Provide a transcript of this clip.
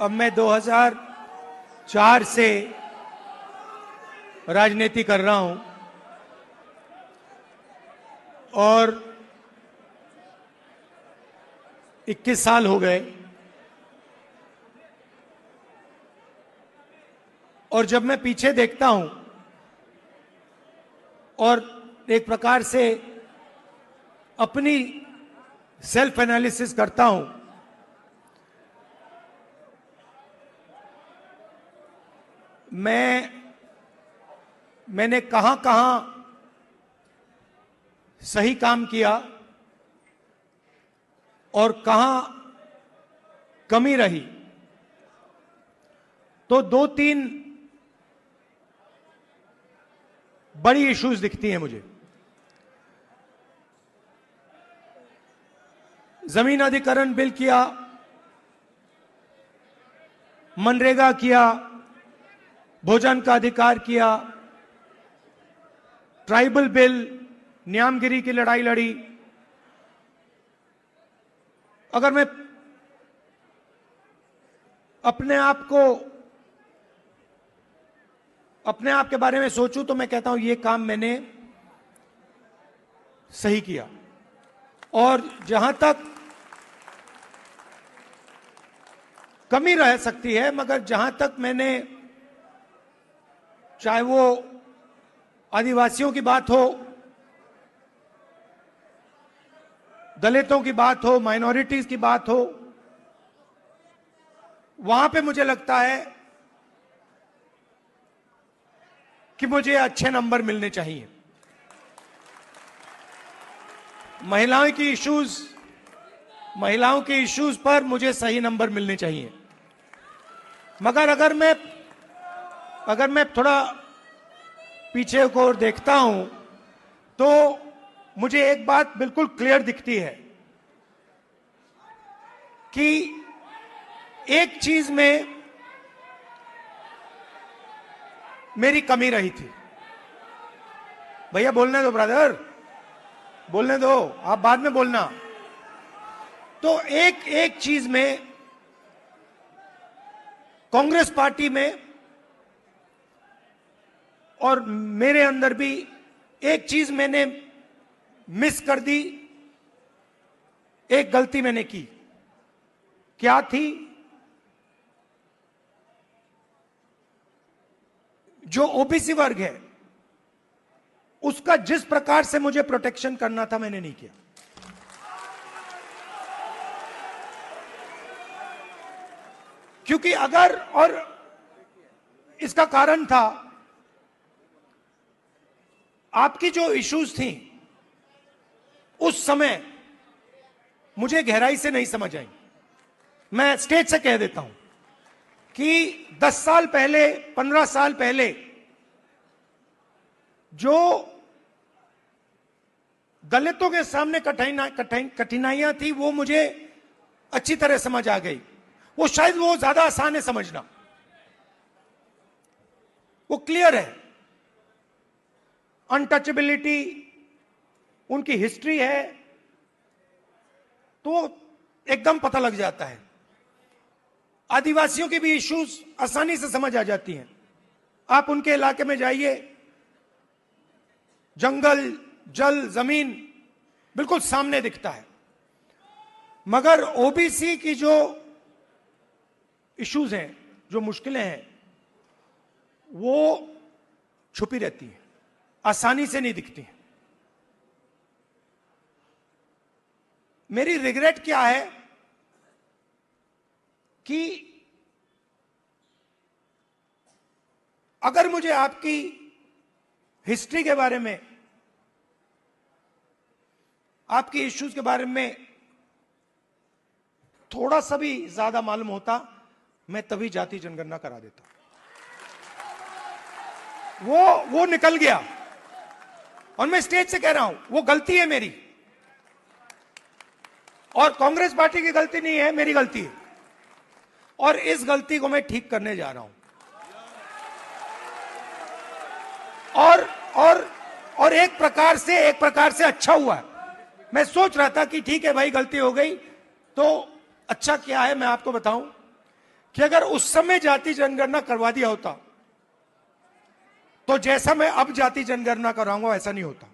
अब मैं 2004 से राजनीति कर रहा हूं और 21 साल हो गए। और जब मैं पीछे देखता हूं और एक प्रकार से अपनी सेल्फ एनालिसिस करता हूं, मैंने कहां कहां सही काम किया और कहां कमी रही, तो 2-3 बड़ी इश्यूज दिखती हैं मुझे। जमीन अधिग्रहण बिल किया, मनरेगा किया, भोजन का अधिकार किया, ट्राइबल बिल, न्यामगिरी की लड़ाई लड़ी। अगर मैं अपने आप के बारे में सोचूं तो मैं कहता हूं ये काम मैंने सही किया। और जहां तक कमी रह सकती है, मगर जहां तक मैंने, चाहे वो आदिवासियों की बात हो, दलितों की बात हो, माइनॉरिटीज की बात हो, वहां पे मुझे लगता है कि मुझे अच्छे नंबर मिलने चाहिए। महिलाओं के इश्यूज पर मुझे सही नंबर मिलने चाहिए। मगर अगर मैं थोड़ा पीछे को देखता हूं तो मुझे एक बात बिल्कुल क्लियर दिखती है कि एक चीज में मेरी कमी रही थी। भैया बोलने दो, ब्रदर बोलने दो, आप बाद में बोलना। तो एक चीज में कांग्रेस पार्टी में और मेरे अंदर भी एक चीज मैंने मिस कर दी, एक गलती मैंने की। क्या थी? जो ओबीसी वर्ग है उसका जिस प्रकार से मुझे प्रोटेक्शन करना था मैंने नहीं किया। क्योंकि अगर, और इसका कारण था आपकी जो इश्यूज थी उस समय मुझे गहराई से नहीं समझ आई। मैं स्टेज से कह देता हूं कि 10 साल पहले, 15 साल पहले जो दलितों के सामने कठिनाइयां थी वो मुझे अच्छी तरह समझ आ गई। वो शायद वो ज्यादा आसान है समझना, वो क्लियर है। अनटचेबिलिटी, उनकी हिस्ट्री है, तो एकदम पता लग जाता है। आदिवासियों की भी इश्यूज आसानी से समझ आ जाती हैं। आप उनके इलाके में जाइए, जंगल, जल, जमीन बिल्कुल सामने दिखता है। मगर ओबीसी की जो इश्यूज हैं, जो मुश्किलें हैं, वो छुपी रहती हैं, आसानी से नहीं दिखती हैं। मेरी रिग्रेट क्या है कि अगर मुझे आपकी हिस्ट्री के बारे में, आपकी इश्यूज के बारे में थोड़ा सा भी ज्यादा मालूम होता, मैं तभी जाति जनगणना करा देता। वो निकल गया। और मैं स्टेज से कह रहा हूं, वो गलती है मेरी, और कांग्रेस पार्टी की गलती नहीं है, मेरी गलती है। और इस गलती को मैं ठीक करने जा रहा हूं। और एक प्रकार से अच्छा हुआ है। मैं सोच रहा था कि ठीक है भाई, गलती हो गई तो अच्छा क्या है। मैं आपको बताऊं कि अगर उस समय जाति जनगणना करवा दिया होता तो जैसा मैं अब जाति जनगणना कराऊंगा वैसा नहीं होता।